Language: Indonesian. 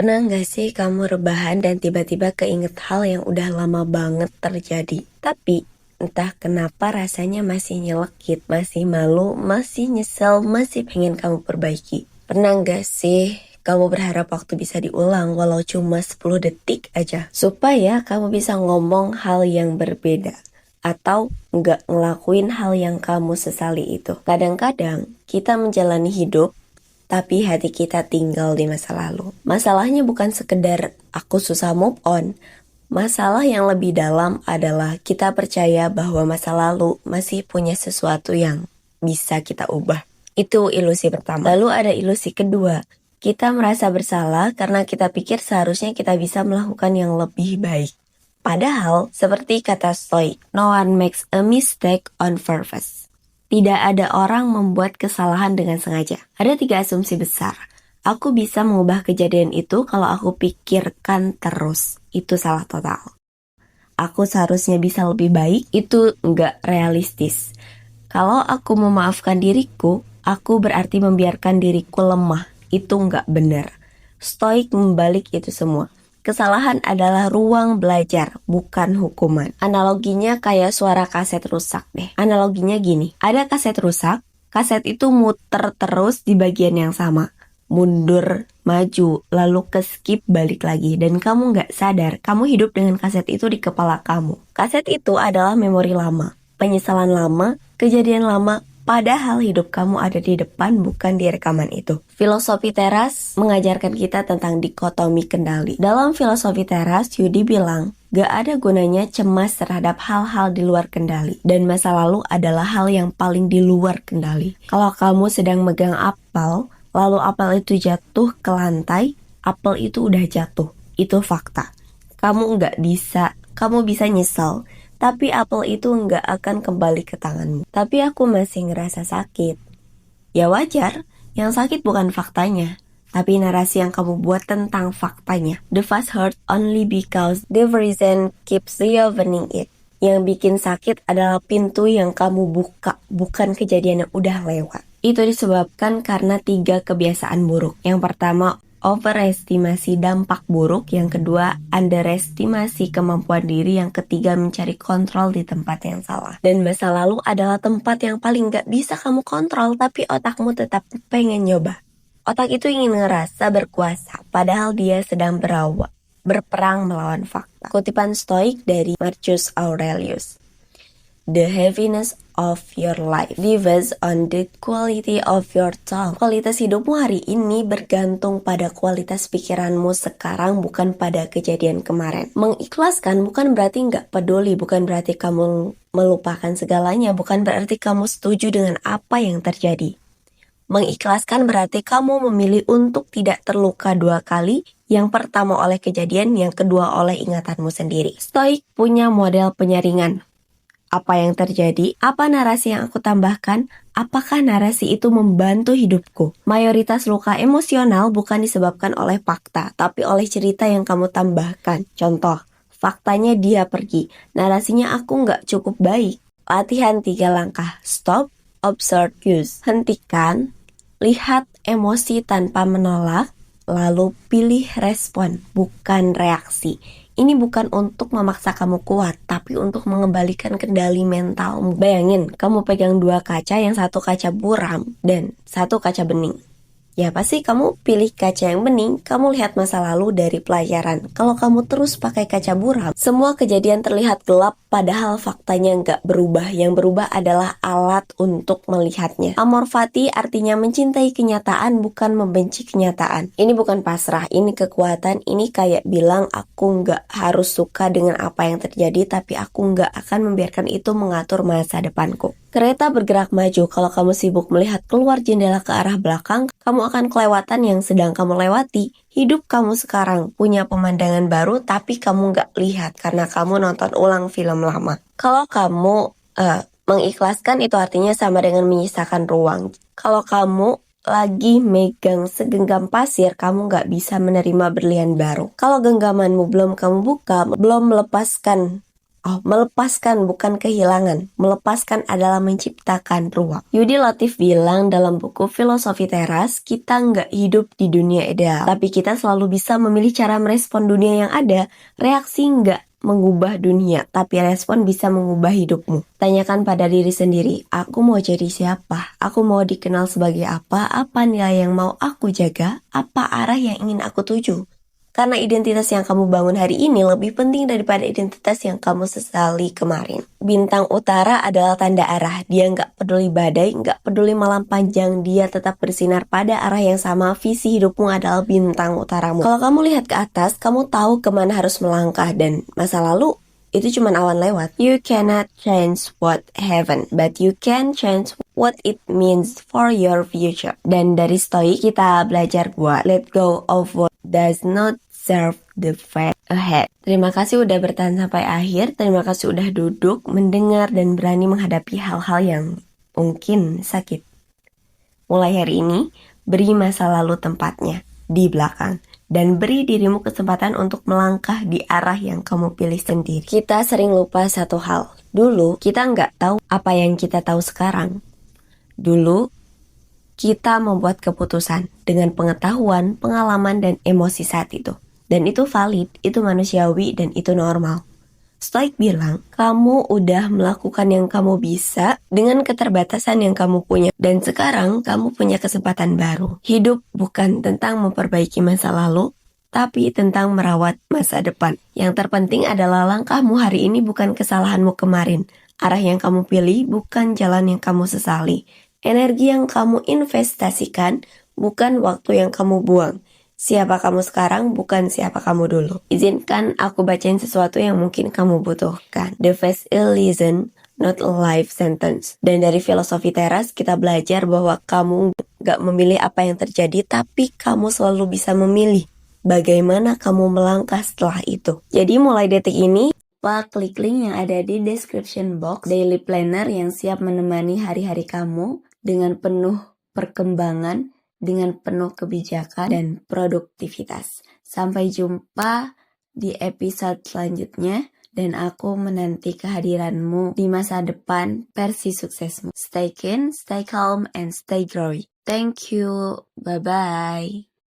Pernah nggak sih kamu rebahan dan tiba-tiba keinget hal yang udah lama banget terjadi? Tapi entah kenapa rasanya masih nyelekit, masih malu, masih nyesel, masih pengen kamu perbaiki. Pernah nggak sih kamu berharap waktu bisa diulang walau cuma 10 detik aja? Supaya kamu bisa ngomong hal yang berbeda. Atau nggak ngelakuin hal yang kamu sesali itu. Kadang-kadang kita menjalani hidup tapi hati kita tinggal di masa lalu. Masalahnya bukan sekedar aku susah move on. Masalah yang lebih dalam adalah kita percaya bahwa masa lalu masih punya sesuatu yang bisa kita ubah. Itu ilusi pertama. Lalu ada ilusi kedua. Kita merasa bersalah karena kita pikir seharusnya kita bisa melakukan yang lebih baik. Padahal, seperti kata Stoik, no one makes a mistake on purpose. Tidak ada orang membuat kesalahan dengan sengaja. Ada 3 asumsi besar. Aku bisa mengubah kejadian itu kalau aku pikirkan terus. Itu salah total. Aku seharusnya bisa lebih baik, itu nggak realistis. Kalau aku memaafkan diriku, aku berarti membiarkan diriku lemah. Itu nggak benar. Stoik membalik itu semua. Kesalahan adalah ruang belajar, bukan hukuman. Analoginya kayak suara kaset rusak deh. Analoginya gini, ada kaset rusak, kaset itu muter terus di bagian yang sama. Mundur, maju, lalu ke skip balik lagi. Dan kamu nggak sadar, kamu hidup dengan kaset itu di kepala kamu. Kaset itu adalah memori lama, penyesalan lama, kejadian lama, padahal hidup kamu ada di depan, bukan di rekaman itu. Filosofi teras mengajarkan kita tentang dikotomi kendali. Dalam filosofi teras, Yudi bilang, gak ada gunanya cemas terhadap hal-hal di luar kendali. Dan masa lalu adalah hal yang paling di luar kendali. Kalau kamu sedang megang apel, lalu apel itu jatuh ke lantai, apel itu udah jatuh. Itu fakta. Kamu bisa nyesel, tapi apel itu nggak akan kembali ke tanganmu. Tapi aku masih ngerasa sakit. Ya wajar, yang sakit bukan faktanya, tapi narasi yang kamu buat tentang faktanya. The fast hurt only because the reason keeps reopening it. Yang bikin sakit adalah pintu yang kamu buka, bukan kejadian yang udah lewat. Itu disebabkan karena 3 kebiasaan buruk. Yang pertama, overestimasi dampak buruk. Yang kedua, underestimasi kemampuan diri. Yang ketiga, mencari kontrol di tempat yang salah. Dan masa lalu adalah tempat yang paling gak bisa kamu kontrol, tapi otakmu tetap pengen nyoba. Otak itu ingin ngerasa berkuasa, padahal dia sedang berperang melawan fakta. Kutipan Stoik dari Marcus Aurelius. The heaviness of your life depends on the quality of your thought. Kualitas hidupmu hari ini bergantung pada kualitas pikiranmu sekarang, bukan pada kejadian kemarin. Mengikhlaskan bukan berarti nggak peduli, bukan berarti kamu melupakan segalanya, bukan berarti kamu setuju dengan apa yang terjadi. Mengikhlaskan berarti kamu memilih untuk tidak terluka 2 kali. Yang pertama oleh kejadian, yang kedua oleh ingatanmu sendiri. Stoik punya model penyaringan. Apa yang terjadi? Apa narasi yang aku tambahkan? Apakah narasi itu membantu hidupku? Mayoritas luka emosional bukan disebabkan oleh fakta, tapi oleh cerita yang kamu tambahkan. Contoh, faktanya dia pergi. Narasinya aku nggak cukup baik. Latihan 3 langkah. Stop, observe, use. Hentikan, lihat emosi tanpa menolak, lalu pilih respon, bukan reaksi. Ini bukan untuk memaksa kamu kuat, tapi untuk mengembalikan kendali mentalmu. Bayangin, kamu pegang 2 kaca, yang satu kaca buram dan satu kaca bening. Ya pasti kamu pilih kaca yang bening, kamu lihat masa lalu dari pelajaran. Kalau kamu terus pakai kaca buram, semua kejadian terlihat gelap, padahal faktanya nggak berubah. Yang berubah adalah alat untuk melihatnya. Amor fati artinya mencintai kenyataan, bukan membenci kenyataan. Ini bukan pasrah, ini kekuatan. Ini kayak bilang, aku nggak harus suka dengan apa yang terjadi, tapi aku nggak akan membiarkan itu mengatur masa depanku. Kereta bergerak maju. Kalau kamu sibuk melihat keluar jendela ke arah belakang, kamu akan kelewatan yang sedang kamu lewati. Hidup kamu sekarang punya pemandangan baru, tapi kamu nggak lihat karena kamu nonton ulang film lama. Kalau kamu mengikhlaskan, itu artinya sama dengan menyisakan ruang. Kalau kamu lagi megang segenggam pasir, kamu nggak bisa menerima berlian baru. Kalau genggamanmu belum kamu buka, belum melepaskan Oh, melepaskan bukan kehilangan. Melepaskan adalah menciptakan ruang. Yudi Latif bilang dalam buku Filosofi Teras, kita nggak hidup di dunia ideal. Tapi kita selalu bisa memilih cara merespon dunia yang ada. Reaksi nggak mengubah dunia, tapi respon bisa mengubah hidupmu. Tanyakan pada diri sendiri, aku mau jadi siapa? Aku mau dikenal sebagai apa? Apa nilai yang mau aku jaga? Apa arah yang ingin aku tuju? Karena identitas yang kamu bangun hari ini lebih penting daripada identitas yang kamu sesali kemarin. Bintang utara adalah tanda arah. Dia nggak peduli badai, nggak peduli malam panjang. Dia tetap bersinar pada arah yang sama. Visi hidupmu adalah bintang utaramu. Kalau kamu lihat ke atas, kamu tahu kemana harus melangkah. Dan masa lalu itu cuma awan lewat. You cannot change what happened, but you can change what it means for your future. Dan dari Stoik kita belajar buat let go of what does not serve the fact ahead. Terima kasih udah bertahan sampai akhir. Terima kasih udah duduk, mendengar, dan berani menghadapi hal-hal yang mungkin sakit. Mulai hari ini, beri masa lalu tempatnya di belakang. Dan beri dirimu kesempatan untuk melangkah di arah yang kamu pilih sendiri. Kita sering lupa satu hal. Dulu, kita nggak tahu apa yang kita tahu sekarang. Dulu, kita membuat keputusan dengan pengetahuan, pengalaman, dan emosi saat itu. Dan itu valid, itu manusiawi, dan itu normal. Stoik bilang, kamu udah melakukan yang kamu bisa dengan keterbatasan yang kamu punya. Dan sekarang kamu punya kesempatan baru. Hidup bukan tentang memperbaiki masa lalu, tapi tentang merawat masa depan. Yang terpenting adalah langkahmu hari ini bukan kesalahanmu kemarin. Arah yang kamu pilih bukan jalan yang kamu sesali. Energi yang kamu investasikan bukan waktu yang kamu buang. Siapa kamu sekarang bukan siapa kamu dulu. Izinkan aku bacain sesuatu yang mungkin kamu butuhkan. The face is listen, not a life sentence. Dan dari Filosofi Teras kita belajar bahwa kamu gak memilih apa yang terjadi, tapi kamu selalu bisa memilih bagaimana kamu melangkah setelah itu. Jadi mulai detik ini, klik link yang ada di description box daily planner yang siap menemani hari-hari kamu dengan penuh perkembangan, dengan penuh kebijakan dan produktivitas. Sampai jumpa di episode selanjutnya dan aku menanti kehadiranmu di masa depan versi suksesmu. Stay keen, stay calm, and stay growing. Thank you. Bye-bye.